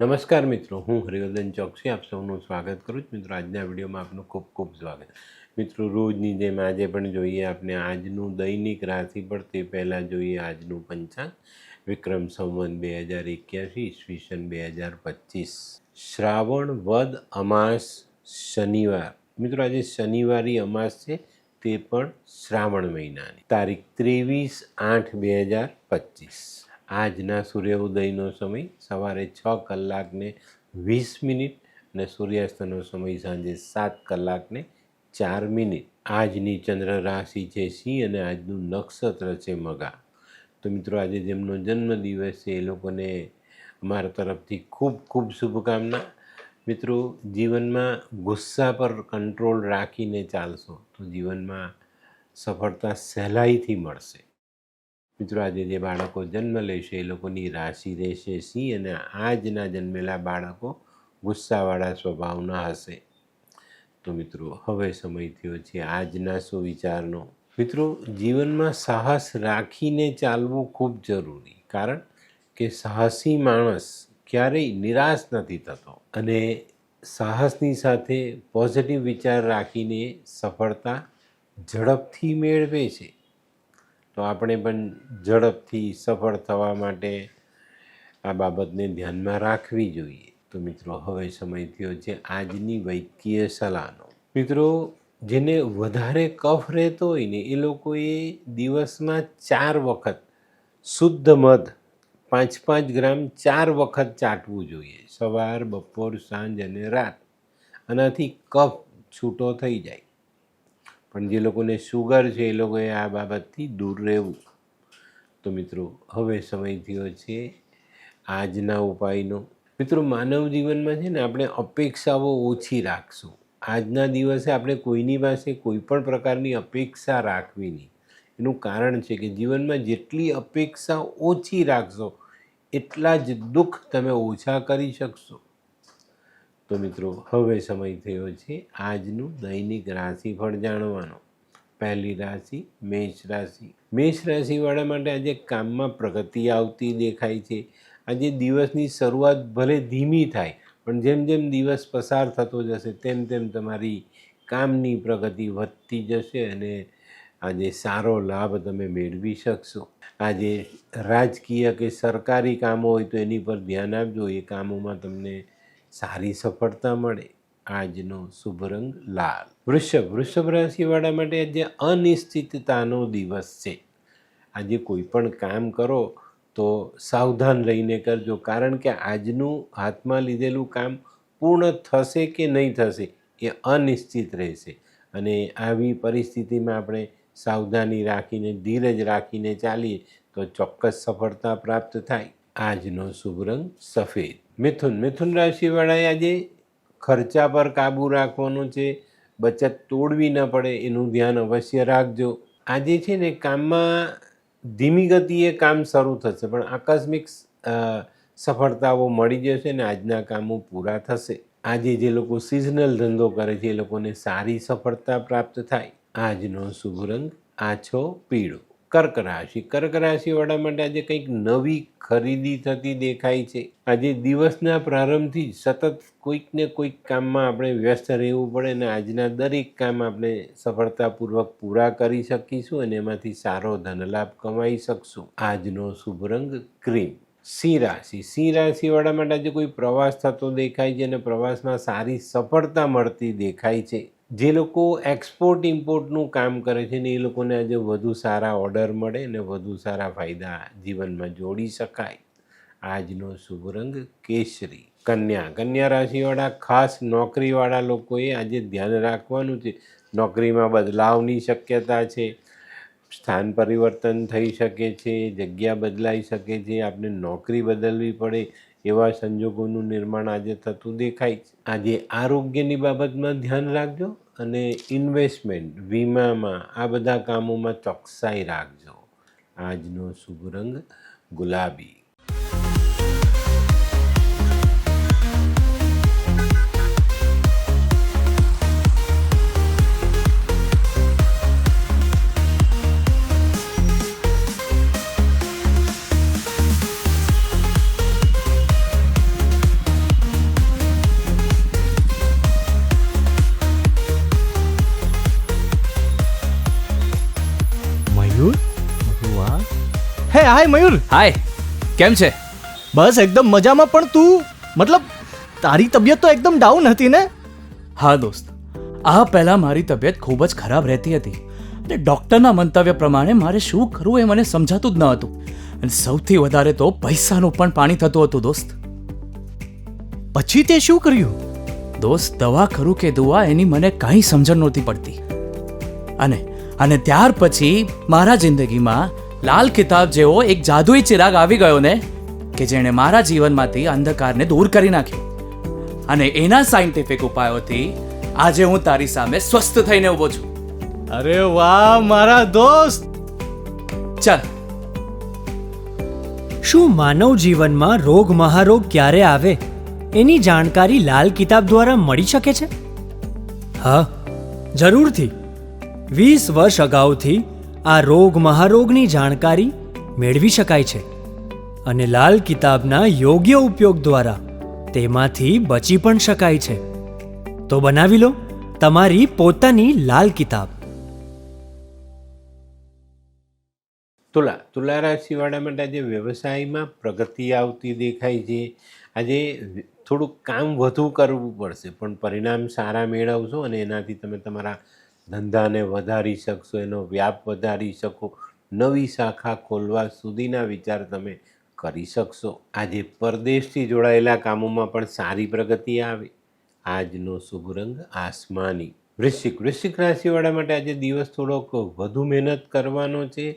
નમસ્કાર મિત્રો, હું હરિવર્ધન ચોકસી આપ સૌનું સ્વાગત કરું છું. મિત્રો, આજના વિડીયોમાં આપનું ખૂબ ખૂબ સ્વાગત. મિત્રો, રોજની જેમ આજે પણ જોઈએ આપણે આજનું દૈનિક રાશિફળ. તે પહેલાં જોઈએ આજનું પંચાંગ. વિક્રમ સંવત 2081 ઈસવીસન 2025, શ્રાવણ વદ અમાસ, શનિવાર. મિત્રો, આજે શનિવારી અમાસ છે, તે પણ શ્રાવણ મહિનાની. તારીખ 23/8/2025. આજના સૂર્ય ઉદયનો સમય સવારે 6:20 અને સૂર્યાસ્તનો સમય સાંજે 7:04. આજની ચંદ્ર રાશિ છે સિંહ અને આજનું નક્ષત્ર છે મઘા. તો મિત્રો, આજે જેમનો જન્મદિવસ છે એ લોકોને અમારા તરફથી ખૂબ ખૂબ શુભકામના. મિત્રો, જીવનમાં ગુસ્સા પર કંટ્રોલ રાખીને ચાલશો તો જીવનમાં સફળતા સહેલાઈથી મળશે. મિત્રો, આજે જે બાળકો જન્મ લેશે એ લોકોની રાશિ રહેશે સિંહ અને આજના જન્મેલા બાળકો ગુસ્સાવાળા સ્વભાવના હશે. તો મિત્રો, હવે સમય થયો છે આજના સુવિચારનો. મિત્રો, જીવનમાં સાહસ રાખીને ચાલવું ખૂબ જરૂરી, કારણ કે સાહસી માણસ ક્યારેય નિરાશ નથી થતો અને સાહસની સાથે પોઝિટિવ વિચાર રાખીને સફળતા ઝડપથી મેળવે છે. તો આપણે પણ ઝડપથી સફળ થવા માટે આ બાબતને ધ્યાનમાં રાખવી જોઈએ. તો મિત્રો, હવે સમય થયો છે આજની વૈદ્યકીય સલાહનો. મિત્રો, જેને વધારે કફ રહેતો હોય ને એ લોકોએ દિવસમાં 4 વખત શુદ્ધ મધ 5-5 ગ્રામ 4 વખત ચાટવું જોઈએ, સવાર, બપોર, સાંજ અને રાત. આનાથી કફ છૂટો થઈ જાય. પણ જે લોકોને શુગર છે એ લોકોએ આ બાબતથી દૂર રહેવું. તો મિત્રો, હવે સમય થયો છે આજના ઉપાયનો. મિત્રો, માનવ જીવનમાં છે ને આપણે અપેક્ષાઓ ઓછી રાખશું. આજના દિવસે આપણે કોઈની પાસે કોઈ પણ પ્રકારની અપેક્ષા રાખવી નહીં. એનું કારણ છે કે જીવનમાં જેટલી અપેક્ષા ઓછી રાખશો એટલા જ દુઃખ તમે ઓછા કરી શકશો. તો મિત્રો, હવે સમય થયો છે આજનું દૈનિક રાશિફળ જાણવાનો. પહેલી રાશિ મેષ રાશિ. મેષ રાશિવાળા માટે આજે કામમાં પ્રગતિ આવતી દેખાય છે. આજે દિવસની શરૂઆત ભલે ધીમી થાય, પણ જેમ જેમ દિવસ પસાર થતો જશે તેમ તેમ તમારી કામની પ્રગતિ વધતી જશે અને આજે સારો લાભ તમે મેળવી શકશો. આજે રાજકીય કે સરકારી કામો હોય તો એની પર ધ્યાન આપજો. એ કામોમાં તમને સારી સફળતા મળે. આજનો શુભ રંગ લાલ. વૃષભ રાશિવાળા માટે આજે અનિશ્ચિતતાનો દિવસ છે. આજે કોઈ પણ કામ કરો તો સાવધાન રહીને કરજો, કારણ કે આજનું હાથમાં લીધેલું કામ પૂર્ણ થશે કે નહીં થશે એ અનિશ્ચિત રહેશે. અને આવી પરિસ્થિતિમાં આપણે સાવધાની રાખીને ધીરજ રાખીને ચાલીએ તો ચોક્કસ સફળતા પ્રાપ્ત થાય. આજનો શુભ રંગ સફેદ. મિથુન રાશિવાળાએ આજે ખર્ચા પર કાબૂ રાખવાનો છે. બચત તોડવી ન પડે એનું ધ્યાન અવશ્ય રાખજો. આજે છે ને કામમાં ધીમી ગતિએ કામ શરૂ થશે, પણ આકસ્મિક સફળતાઓ મળી જશે અને આજના કામો પૂરા થશે. આજે જે લોકો સિઝનલ ધંધો કરે છે એ લોકોને સારી સફળતા પ્રાપ્ત થાય. આજનો શુભ રંગ આછો પીળો. કર્ક રાશિવાળા માટે આજે કંઈક નવી ખરીદી થતી દેખાય છે. આજે દિવસના પ્રારંભથી જ સતત કોઈક ને કોઈક કામમાં આપણે વ્યસ્ત રહેવું પડે અને આજના દરેક કામ આપણે સફળતાપૂર્વક પૂરા કરી શકીશું અને એમાંથી સારો ધનલાભ કમાઈ શકશું. આજનો શુભ રંગ ક્રીમ. સિંહ રાશિવાળા માટે આજે કોઈ પ્રવાસ થતો દેખાય છે અને પ્રવાસમાં સારી સફળતા મળતી દેખાય છે. જે લોકો એક્સપોર્ટ ઇમ્પોર્ટનું કામ કરે છે ને એ લોકોને આજે વધુ સારા ઓર્ડર મળે અને વધુ સારા ફાયદા જીવનમાં જોડી શકાય. આજનો શુભ રંગ કેસરી. કન્યા રાશિવાળા ખાસ નોકરીવાળા લોકોએ આજે ધ્યાન રાખવાનું છે. નોકરીમાં બદલાવની શક્યતા છે. સ્થાન પરિવર્તન થઈ શકે છે, જગ્યા બદલાઈ શકે છે, આપણે નોકરી બદલવી પડે એવા સંજોગોનું નિર્માણ આજે થતું દેખાય છે. આજે આરોગ્યની બાબતમાં ધ્યાન રાખજો અને ઇન્વેસ્ટમેન્ટ, વીમામાં આ બધા કામોમાં ચોકસાઈ રાખજો. આજનો શુભ રંગ ગુલાબી. હાય મયુર. હાય, કેમ છે? બસ એકદમ મજામાં. પણ તું મતલબ તારી તબિયત તો એકદમ ડાઉન હતી ને? હા દોસ્ત, આ પહેલાં મારી તબિયત ખૂબ જ ખરાબ રહેતી હતી અને ડૉક્ટરના મંતવ્ય પ્રમાણે મારે શું કરવું એ મને સમજાતું જ ન હતું. અને સૌથી વધારે તો પૈસાનું પણ પાણી થતું હતું દોસ્ત. પછી તે શું કર્યું? દોસ્ત, દવા કરું કે દુઆ એની મને કાંઈ સમજણ નહોતી પડતી. અને ત્યાર પછી મારા જિંદગીમાં લાલ કિતાબ જેવો એક જાદુઈ ચિરાગ આવી ગયો ને, કે જેણે મારા જીવનમાંથી અંધકારને દૂર કરી નાખ્યો. અને એના સાયન્ટિફિક ઉપાયોથી આજે હું તારી સામે સ્વસ્થ થઈને ઊભો છું. અરે વાહ મારા દોસ્ત. ચાલ. શું માનવ જીવનમાં રોગ મહારોગ ક્યારે આવે એની જાણકારી લાલ કિતાબ દ્વારા મળી શકે છે? હા, જરૂરથી. 20 વર્ષ અગાઉથી આ રોગ મહારોગની જાણકારી મેળવી શકાય છે અને લાલ કિતાબના યોગ્ય ઉપયોગ દ્વારા તેમાંથી બચી પણ શકાય છે. તો બનાવી લો તમારી પોતાની લાલ કિતાબ. તુલા રાશિવાળા માટે આજે વ્યવસાયમાં પ્રગતિ આવતી દેખાય છે. આજે થોડુંક કામ વધુ કરવું પડશે પણ પરિણામ સારા મેળવશો અને એનાથી તમે તમારા ધંધાને વધારી શકશો, એનો વ્યાપ વધારી શકો, નવી શાખા ખોલવા સુધીના વિચાર તમે કરી શકશો. આજે પરદેશથી જોડાયેલા કામોમાં પણ સારી પ્રગતિ આવે. આજનો શુભ રંગ આસમાની. વૃશ્ચિક રાશિવાળા માટે આજે દિવસ થોડોક વધુ મહેનત કરવાનો છે,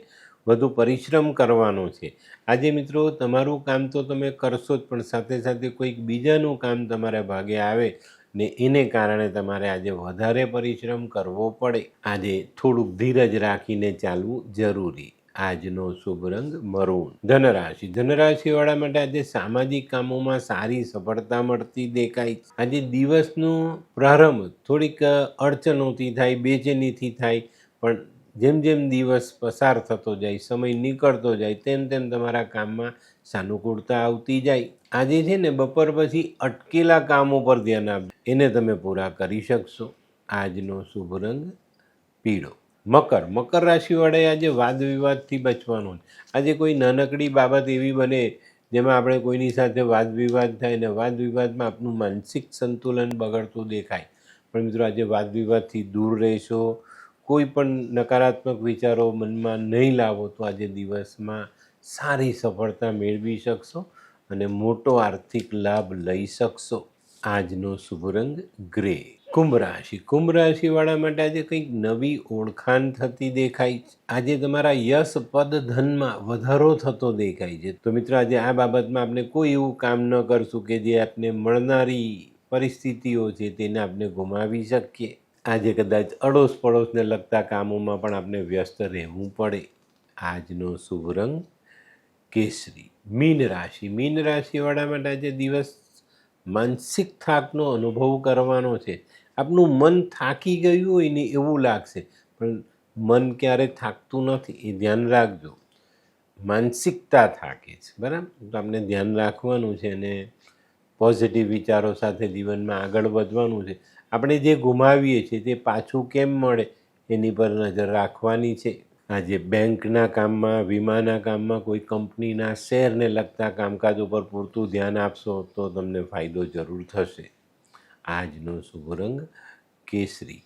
વધુ પરિશ્રમ કરવાનો છે. આજે મિત્રો તમારું કામ તો તમે કરશો જ, પણ સાથે સાથે કોઈક બીજાનું કામ તમારા ભાગે આવે ને એને કારણે તમારે આજે વધારે પરિશ્રમ કરવો પડે. આજે થોડુંક ધીરજ રાખીને ચાલવું જરૂરી. આજનો શુભ રંગ મરૂન. ધનરાશિવાળા માટે આજે સામાજિક કામોમાં સારી સફળતા મળતી દેખાય. આજે દિવસનો પ્રારંભ થોડીક અડચણોથી થાય, બેચેનીથી થાય, પણ જેમ જેમ દિવસ પસાર થતો જાય, સમય નીકળતો જાય, તેમ તેમ તમારા કામમાં સાનુકૂળતા આવતી જાય. આજે છે ને બપોર પછી અટકેલા કામો પર ધ્યાન આપજો, એને તમે પૂરા કરી શકશો. આજનો શુભ રંગ પીળો. મકર રાશિવાળાએ આજે વાદ વિવાદથી બચવાનું. આજે કોઈ નાનકડી બાબત એવી બને જેમાં આપણે કોઈની સાથે વાદ વિવાદ થાય ને વાદ વિવાદમાં આપનું માનસિક સંતુલન બગડતું દેખાય. પણ મિત્રો આજે વાદ વિવાદથી દૂર રહેશો, કોઈ પણ નકારાત્મક વિચારો મનમાં નહીં લાવો તો આજે દિવસમાં સારી સફળતા મેળવી શકશો અને મોટો આર્થિક લાભ લઈ શકશો. આજનો શુભ રંગ ગ્રે. કુંભ રાશિવાળા માટે આજે કંઈક નવી ઓળખાણ થતી દેખાય. આજે તમારા યશ પદ ધનમાં વધારો થતો દેખાય છે. તો મિત્રો આજે આ બાબતમાં આપણે કોઈ એવું કામ ન કરશું કે જે આપને મળનારી પરિસ્થિતિઓ છે તેને આપણે ગુમાવી શકીએ. આજે કદાચ અડોશ પડોશને લગતા કામોમાં પણ આપણે વ્યસ્ત રહેવું પડે. આજનો શુભ રંગ કેસરી. મીન રાશિવાળા માટે આજે દિવસ માનસિક થાકનો અનુભવ કરવાનો છે. આપનું મન થાકી ગયું હોય ને એવું લાગશે, પણ મન ક્યારેય થાકતું નથી, એ ધ્યાન રાખજો. માનસિકતા થાકે છે, બરાબર? તો આપણે ધ્યાન રાખવાનું છે અને પોઝિટિવ વિચારો સાથે જીવનમાં આગળ વધવાનું છે. આપણે જે ગુમાવીએ છીએ તે પાછું કેમ મળે એની પર નજર રાખવાની છે. આજે બેંકના કામમાં, વીમાના કામમાં, કોઈ કંપનીના શેરને લગતા કામકાજ ઉપર પૂરતું ધ્યાન આપશો તો તમને ફાયદો જરૂર થશે. આજનો શુભ રંગ કેસરી.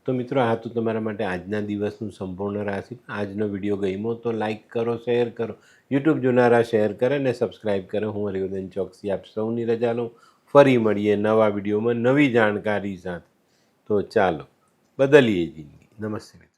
તો મિત્રો આ તો તમારા માટે આજના દિવસનું સંપૂર્ણ રાશિ. આજનો વિડીયો ગમ્યો તો લાઈક કરો, શેર કરો, યુટ્યુબ જોનારા શેર કરે અને સબસ્ક્રાઈબ કરે. હું હરિવર્ધન ચોકસી આપ સૌની રજા લઉં. ફરી મળીએ નવા વિડીયોમાં નવી જાણકારી સાથે. તો ચાલો બદલીએ જિંદગી. નમસ્તે.